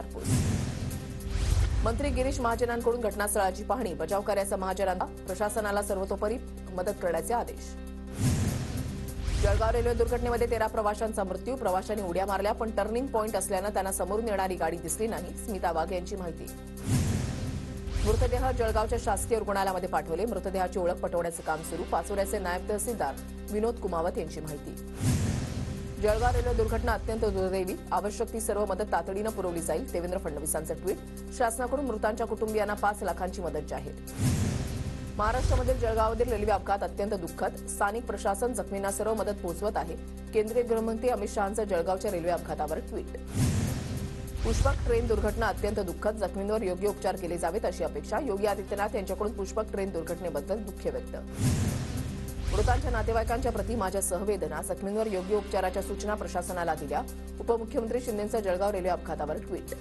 विचारपूस। मंत्री गिरीश महाजनांकडून घटनास्थळाची पाहणी, बचाव कार्याचा महाजनांना, प्रशासनाला सर्वतोपरी मदत करण्याचे आदेश। जळगाव रेल्वे दुर्घटनेमध्ये 13 प्रवाशांचा मृत्यू, प्रवाशांनी उड्या मारल्या पण टर्निंग पॉइंट असल्यानं त्यांना समोरून येणारी गाडी दिसली नाही, स्मिता वाघ यांची माहिती। मृतदेह जळगावच्या शासकीय रुग्णालयामध्ये पाठवले, मृतदेहाची ओळख पटवण्याचे काम सुरू, पाचोऱ्याचे नायब तहसीलदार विनोद कुमावत यांची माहिती। जळगाव रेल्वे दुर्घटना अत्यंत दुर्दैवी, आवश्यक ती सर्व मदत तातडीनं पुरवली जाईल, देवेंद्र फडणवीसांचं ट्विट। शासनाकडून मृतांच्या कुटुंबियांना 5 लाखांची मदत जाहीर। महाराष्ट्रामधील जळगावमधील रेल्वे अपघात अत्यंत दुःखद, स्थानिक प्रशासन जखमींना सर्व मदत पोहोचवत आहे, केंद्रीय गृहमंत्री अमित शहांचं जळगावच्या रेल्वे अपघातावर ट्विट। पुष्पक ट्रेन दुर्घटना अत्यंत दुःखद, जखमींवर योग्य उपचार केले जावेत अशी अपेक्षा, योगी आदित्यनाथ यांच्याकडून पुष्पक ट्रेन दुर्घटनेबद्दल दुःख व्यक्त। मृतांच्या नातेवाईकांच्या प्रती माझ्या सहवेदना, जखमींवर योग्य उपचाराच्या सूचना प्रशासनाला दिल्या, उपमुख्यमंत्री शिंदेंचं जळगाव रेल्वे अपघातावर ट्विट।